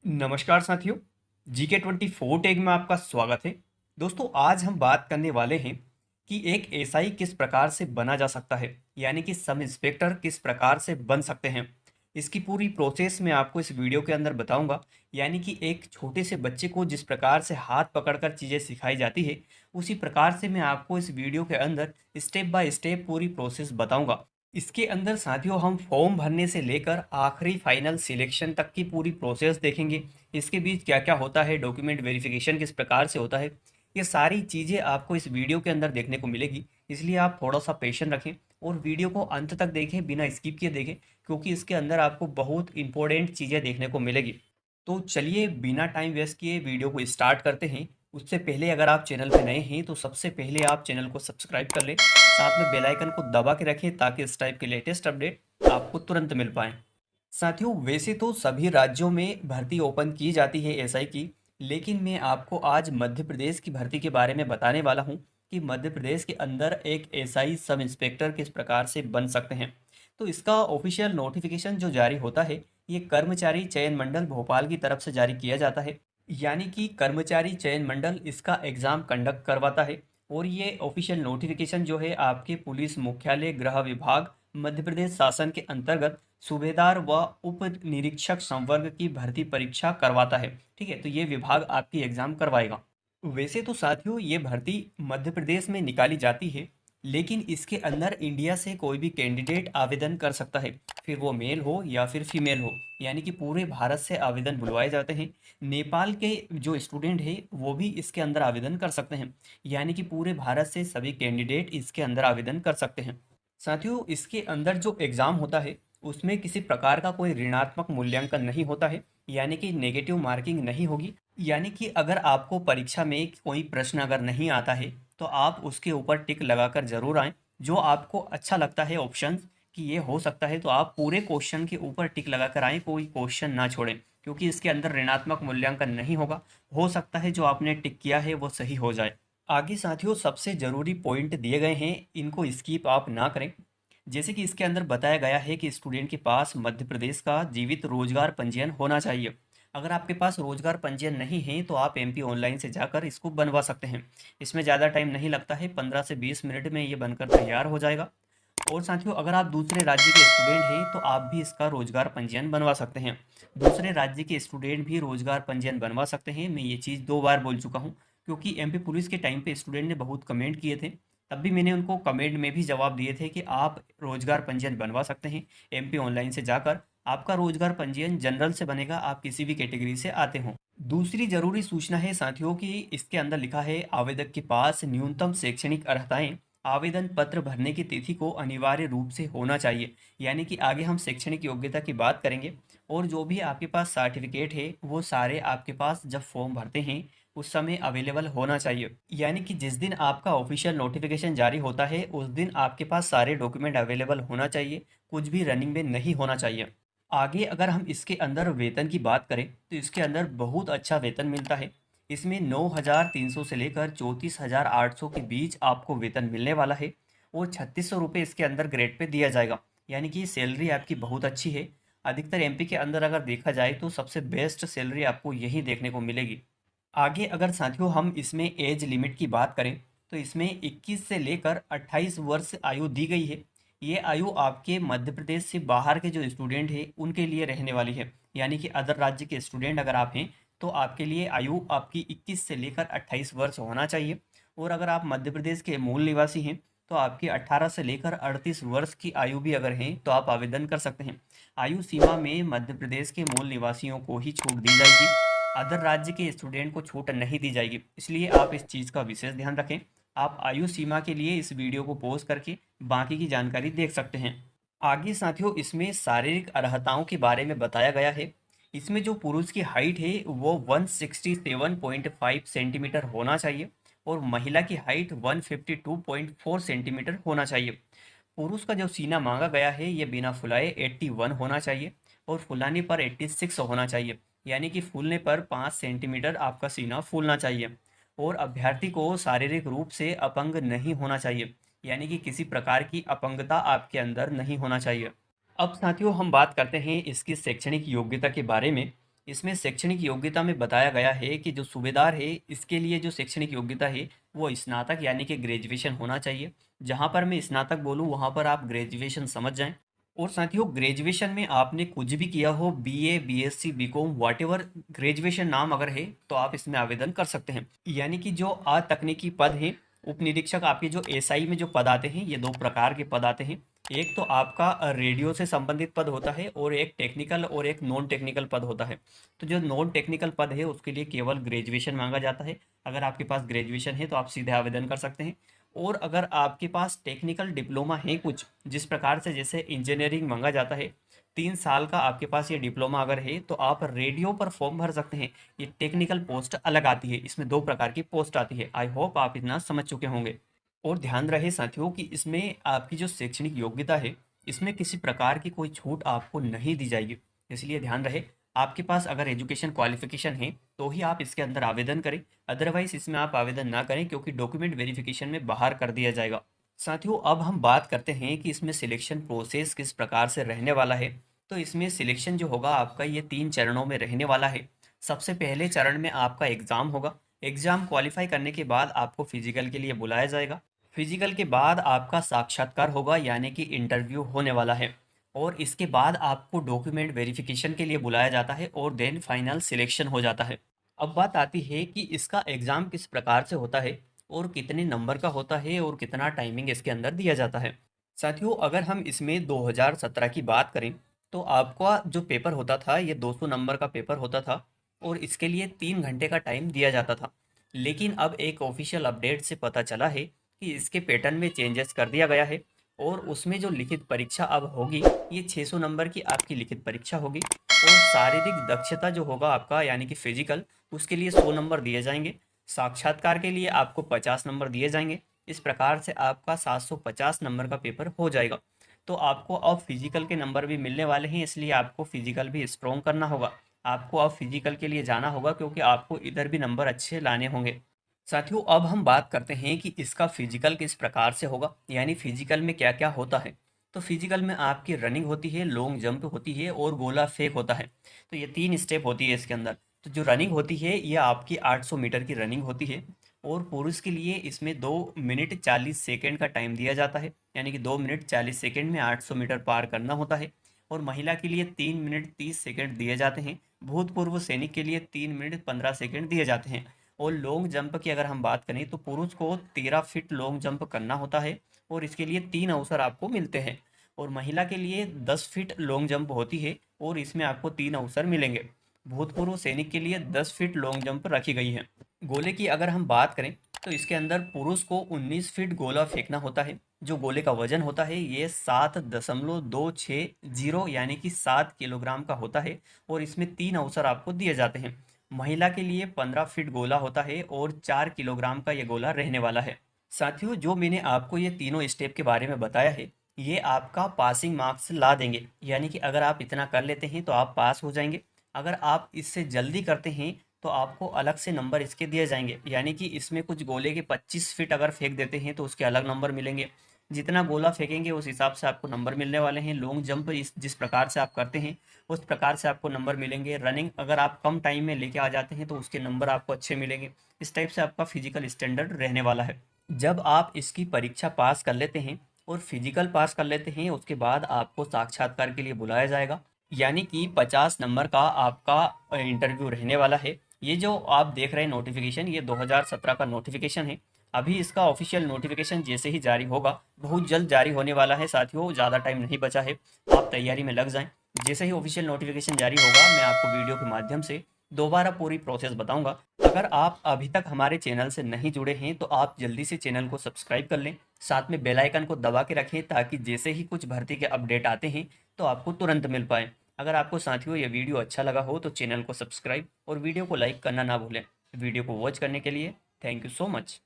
नमस्कार साथियों। GK24 tag में आपका स्वागत है। दोस्तों, आज हम बात करने वाले हैं कि एक एसआई किस प्रकार से बना जा सकता है, यानी कि सब इंस्पेक्टर किस प्रकार से बन सकते हैं। इसकी पूरी प्रोसेस मैं आपको इस वीडियो के अंदर बताऊंगा। यानी कि एक छोटे से बच्चे को जिस प्रकार से हाथ पकड़कर चीज़ें सिखाई जाती है, उसी प्रकार से मैं आपको इस वीडियो के अंदर स्टेप बाय स्टेप पूरी प्रोसेस बताऊंगा। इसके अंदर साथियों हम फॉर्म भरने से लेकर आखिरी फाइनल सिलेक्शन तक की पूरी प्रोसेस देखेंगे। इसके बीच क्या क्या होता है, डॉक्यूमेंट वेरिफिकेशन किस प्रकार से होता है, ये सारी चीज़ें आपको इस वीडियो के अंदर देखने को मिलेगी। इसलिए आप थोड़ा सा पेशेंस रखें और वीडियो को अंत तक देखें, बिना स्किप किए देखें, क्योंकि इसके अंदर आपको बहुत इंपॉर्टेंट चीज़ें देखने को मिलेगी। तो चलिए बिना टाइम वेस्ट किए वीडियो को स्टार्ट करते हैं। उससे पहले अगर आप चैनल पर नए हैं तो सबसे पहले आप चैनल को सब्सक्राइब कर लें, साथ में बेल आइकन को दबा के रखें ताकि इस टाइप के लेटेस्ट अपडेट आपको तुरंत मिल पाएँ। साथियों, वैसे तो सभी राज्यों में भर्ती ओपन की जाती है एसआई की, लेकिन मैं आपको आज मध्य प्रदेश की भर्ती के बारे में बताने वाला हूं कि मध्य प्रदेश के अंदर एक एसआई सब इंस्पेक्टर किस प्रकार से बन सकते हैं। तो इसका ऑफिशियल नोटिफिकेशन जो जारी होता है, ये कर्मचारी चयन मंडल भोपाल की तरफ से जारी किया जाता है। यानी कि कर्मचारी चयन मंडल इसका एग्ज़ाम कंडक्ट करवाता है। और ये ऑफिशियल नोटिफिकेशन जो है आपके पुलिस मुख्यालय गृह विभाग मध्य प्रदेश शासन के अंतर्गत सूबेदार व उप निरीक्षक संवर्ग की भर्ती परीक्षा करवाता है। ठीक है, तो ये विभाग आपकी एग्जाम करवाएगा। वैसे तो साथियों ये भर्ती मध्य प्रदेश में निकाली जाती है, लेकिन इसके अंदर इंडिया से कोई भी कैंडिडेट आवेदन कर सकता है, फिर वो मेल हो या फिर फीमेल हो। यानी कि पूरे भारत से आवेदन बुलवाए जाते हैं। नेपाल के जो स्टूडेंट है वो भी इसके अंदर आवेदन कर सकते हैं। यानी कि पूरे भारत से सभी कैंडिडेट इसके अंदर आवेदन कर सकते हैं। साथियों, इसके अंदर जो एग्ज़ाम होता है उसमें किसी प्रकार का कोई ऋणात्मक मूल्यांकन नहीं होता है, यानी कि नेगेटिव मार्किंग नहीं होगी। यानी कि अगर आपको परीक्षा में कोई प्रश्न अगर नहीं आता है तो आप उसके ऊपर टिक लगाकर ज़रूर आएँ। जो आपको अच्छा लगता है ऑप्शन कि ये हो सकता है, तो आप पूरे क्वेश्चन के ऊपर टिक लगाकर आएँ, कोई क्वेश्चन ना छोड़ें, क्योंकि इसके अंदर ऋणात्मक मूल्यांकन नहीं होगा। हो सकता है जो आपने टिक किया है वो सही हो जाए। आगे साथियों सबसे ज़रूरी पॉइंट दिए गए हैं, इनको स्किप आप ना करें। जैसे कि इसके अंदर बताया गया है कि स्टूडेंट के पास मध्य प्रदेश का जीवित रोजगार पंजीयन होना चाहिए। अगर आपके पास रोजगार पंजीयन नहीं है तो आप एमपी ऑनलाइन से जाकर इसको बनवा सकते हैं। इसमें ज़्यादा टाइम नहीं लगता है, 15 से 20 मिनट में ये बनकर तैयार हो जाएगा। और साथियों अगर आप दूसरे राज्य के स्टूडेंट हैं तो आप भी इसका रोजगार पंजीयन बनवा सकते हैं। दूसरे राज्य के स्टूडेंट भी रोजगार पंजीयन बनवा सकते हैं। मैं ये चीज़ 2 बार बोल चुका हूँ, क्योंकि एमपी पुलिस के टाइम पे स्टूडेंट ने बहुत कमेंट किए थे। तब भी मैंने उनको कमेंट में भी जवाब दिए थे कि आप रोजगार पंजीयन बनवा सकते हैं एमपी ऑनलाइन से जाकर। आपका रोजगार पंजीयन जनरल से बनेगा, आप किसी भी कैटेगरी से आते हों। दूसरी जरूरी सूचना है साथियों कि इसके अंदर लिखा है आवेदक के पास न्यूनतम शैक्षणिक अर्हताएं आवेदन पत्र भरने की तिथि को अनिवार्य रूप से होना चाहिए। यानी कि आगे हम शैक्षणिक योग्यता की बात करेंगे। और जो भी आपके पास सर्टिफिकेट है वो सारे आपके पास जब फॉर्म भरते हैं उस समय अवेलेबल होना चाहिए। यानी कि जिस दिन आपका ऑफिशियल नोटिफिकेशन जारी होता है उस दिन आपके पास सारे डॉक्यूमेंट अवेलेबल होना चाहिए, कुछ भी रनिंग में नहीं होना चाहिए। आगे अगर हम इसके अंदर वेतन की बात करें तो इसके अंदर बहुत अच्छा वेतन मिलता है। इसमें 9,300 से लेकर 34,800 के बीच आपको वेतन मिलने वाला है। और 3,600 रुपये इसके अंदर ग्रेड पे दिया जाएगा। यानी कि सैलरी आपकी बहुत अच्छी है। अधिकतर एमपी के अंदर अगर देखा जाए तो सबसे बेस्ट सैलरी आपको यही देखने को मिलेगी। आगे अगर साथियों हम इसमें एज लिमिट की बात करें तो इसमें 21 से लेकर 28 वर्ष आयु दी गई है। ये आयु आपके मध्य प्रदेश से बाहर के जो स्टूडेंट हैं उनके लिए रहने वाली है। यानी कि अदर राज्य के स्टूडेंट अगर आप हैं तो आपके लिए आयु आपकी 21 से लेकर 28 वर्ष होना चाहिए। और अगर आप मध्य प्रदेश के मूल निवासी हैं तो आपकी 18 से लेकर 38 वर्ष की आयु भी अगर हैं तो आप आवेदन कर सकते हैं। आयु सीमा में मध्य प्रदेश के मूल निवासियों को ही छूट दी जाएगी, अदर राज्य के स्टूडेंट को छूट नहीं दी जाएगी। इसलिए आप इस चीज़ का विशेष ध्यान रखें। आप आयु सीमा के लिए इस वीडियो को पॉज करके बाकी की जानकारी देख सकते हैं। आगे साथियों इसमें शारीरिक अर्हताओं के बारे में बताया गया है। इसमें जो पुरुष की हाइट है वो 167.5 सेंटीमीटर होना चाहिए और महिला की हाइट 152.4 सेंटीमीटर होना चाहिए। पुरुष का जो सीना मांगा गया है ये बिना फुलाए 81 होना चाहिए और फुलाने पर 86 होना चाहिए। यानी कि फूलने पर 5 सेंटीमीटर आपका सीना फूलना चाहिए। और अभ्यर्थी को शारीरिक रूप से अपंग नहीं होना चाहिए। यानी कि किसी प्रकार की अपंगता आपके अंदर नहीं होना चाहिए। अब साथियों हम बात करते हैं इसकी शैक्षणिक योग्यता के बारे में। इसमें शैक्षणिक योग्यता में बताया गया है कि जो सूबेदार है इसके लिए जो शैक्षणिक योग्यता है वो स्नातक यानी कि ग्रेजुएशन होना चाहिए। जहाँ पर मैं स्नातक बोलूँ वहाँ पर आप ग्रेजुएशन समझ जाएं। और साथियों, ग्रेजुएशन में आपने कुछ भी किया हो, BA, BSc, BCom, whatever graduation नाम अगर है तो आप इसमें आवेदन कर सकते हैं। यानी कि जो अतकनीकी पद है, उप निरीक्षक, आपके जो एसआई में जो पद आते हैं, ये दो प्रकार के पद आते हैं। एक तो आपका रेडियो से संबंधित पद होता है और एक टेक्निकल और एक नॉन टेक्निकल पद होता है। तो जो नॉन टेक्निकल पद है उसके लिए केवल ग्रेजुएशन मांगा जाता है। अगर आपके पास ग्रेजुएशन है तो आप सीधे आवेदन कर सकते हैं। और अगर आपके पास टेक्निकल डिप्लोमा है कुछ, जिस प्रकार से जैसे इंजीनियरिंग मांगा जाता है, 3 साल का आपके पास ये डिप्लोमा अगर है तो आप रेडियो पर फॉर्म भर सकते हैं। ये टेक्निकल पोस्ट अलग आती है, इसमें 2 प्रकार की पोस्ट आती है। आई होप आप इतना समझ चुके होंगे। और ध्यान रहे साथियों कि इसमें आपकी जो शैक्षणिक योग्यता है, इसमें किसी प्रकार की कोई छूट आपको नहीं दी जाएगी। इसलिए ध्यान रहे, आपके पास अगर एजुकेशन क्वालिफिकेशन है तो ही आप इसके अंदर आवेदन करें, अदरवाइज इसमें आप आवेदन ना करें क्योंकि डॉक्यूमेंट वेरिफिकेशन में बाहर कर दिया जाएगा। साथियों, अब हम बात करते हैं कि इसमें सिलेक्शन प्रोसेस किस प्रकार से रहने वाला है। तो इसमें सिलेक्शन जो होगा आपका ये 3 चरणों में रहने वाला है। सबसे पहले चरण में आपका एग्ज़ाम होगा। एग्ज़ाम क्वालिफाई करने के बाद आपको फिजिकल के लिए बुलाया जाएगा। फिजिकल के बाद आपका साक्षात्कार होगा यानी कि इंटरव्यू होने वाला है। और इसके बाद आपको डॉक्यूमेंट वेरिफिकेशन के लिए बुलाया जाता है और देन फाइनल सिलेक्शन हो जाता है। अब बात आती है कि इसका एग्ज़ाम किस प्रकार से होता है और कितने नंबर का होता है और कितना टाइमिंग इसके अंदर दिया जाता है। साथियों, अगर हम इसमें 2017 की बात करें तो आपका जो पेपर होता था ये 200 नंबर का पेपर होता था और इसके लिए 3 घंटे का टाइम दिया जाता था। लेकिन अब एक ऑफिशियल अपडेट से पता चला है कि इसके पैटर्न में चेंजेस कर दिया गया है और उसमें जो लिखित परीक्षा अब होगी ये 600 नंबर की आपकी लिखित परीक्षा होगी। और शारीरिक दक्षता जो होगा आपका यानी कि फिजिकल, उसके लिए 100 नंबर दिए जाएंगे। साक्षात्कार के लिए आपको 50 नंबर दिए जाएंगे। इस प्रकार से आपका 750 नंबर का पेपर हो जाएगा। तो आपको अब फिजिकल के नंबर भी मिलने वाले हैं, इसलिए आपको फिजिकल भी स्ट्रॉन्ग करना होगा। आपको अब फिजिकल के लिए जाना होगा क्योंकि आपको इधर भी नंबर अच्छे लाने होंगे। साथियों, अब हम बात करते हैं कि इसका फिजिकल किस प्रकार से होगा, यानी फिजिकल में क्या क्या होता है। तो फिजिकल में आपकी रनिंग होती है, लॉन्ग जंप होती है और गोला फेंक होता है। तो ये 3 स्टेप होती है इसके अंदर। तो जो रनिंग होती है ये आपकी 800 मीटर की रनिंग होती है और पुरुष के लिए इसमें 2 मिनट 40 सेकेंड का टाइम दिया जाता है, यानी कि 2 मिनट 40 सेकेंड में 800 मीटर पार करना होता है। और महिला के लिए 3 मिनट 30 सेकेंड दिए जाते हैं। भूतपूर्व सैनिक के लिए 3 मिनट 15 सेकेंड दिए जाते हैं। और लॉन्ग जंप की अगर हम बात करें तो पुरुष को 13 फीट लॉन्ग जंप करना होता है और इसके लिए 3 अवसर आपको मिलते हैं। और महिला के लिए 10 फीट लॉन्ग जंप होती है और इसमें आपको 3 अवसर मिलेंगे। भूतपूर्व सैनिक के लिए 10 फीट लॉन्ग जंप रखी गई है। गोले की अगर हम बात करें तो इसके अंदर पुरुष को 19 फीट गोला फेंकना होता है। जो गोले का वजन होता है ये 7.260 यानी कि 7 किलोग्राम का होता है और इसमें 3 अवसर आपको दिए जाते हैं। महिला के लिए 15 फीट गोला होता है और 4 किलोग्राम का ये गोला रहने वाला है। साथियों, जो मैंने आपको ये तीनों स्टेप के बारे में बताया है ये आपका पासिंग मार्क्स ला देंगे, यानी कि अगर आप इतना कर लेते हैं तो आप पास हो जाएंगे। अगर आप इससे जल्दी करते हैं तो आपको अलग से नंबर इसके दिए जाएंगे, यानी कि इसमें कुछ गोले के 25 फीट अगर फेंक देते हैं तो उसके अलग नंबर मिलेंगे। जितना गोला फेंकेंगे उस हिसाब से आपको नंबर मिलने वाले हैं। लॉन्ग जंप इस जिस प्रकार से आप करते हैं उस प्रकार से आपको नंबर मिलेंगे। रनिंग अगर आप कम टाइम में लेके आ जाते हैं तो उसके नंबर आपको अच्छे मिलेंगे। इस टाइप से आपका फिजिकल स्टैंडर्ड रहने वाला है। जब आप इसकी परीक्षा पास कर लेते हैं और फिजिकल पास कर लेते हैं उसके बाद आपको साक्षात्कार के लिए बुलाया जाएगा, यानी कि 50 नंबर का आपका इंटरव्यू रहने वाला है। ये जो आप देख रहे हैं नोटिफिकेशन, ये 2017 का नोटिफिकेशन है। अभी इसका ऑफिशियल नोटिफिकेशन जैसे ही जारी होगा, बहुत जल्द जारी होने वाला है साथियों, ज़्यादा टाइम नहीं बचा है, आप तैयारी में लग जाएं। जैसे ही ऑफिशियल नोटिफिकेशन जारी होगा मैं आपको वीडियो के माध्यम से दोबारा पूरी प्रोसेस बताऊंगा। अगर आप अभी तक हमारे चैनल से नहीं जुड़े हैं तो आप जल्दी से चैनल को सब्सक्राइब कर लें, साथ में बेल आइकन को दबा के रखें ताकि जैसे ही कुछ भर्ती के अपडेट आते हैं तो आपको तुरंत मिल पाए। अगर आपको साथियों ये वीडियो अच्छा लगा हो तो चैनल को सब्सक्राइब और वीडियो को लाइक करना ना भूलें। वीडियो को वॉच करने के लिए थैंक यू सो मच।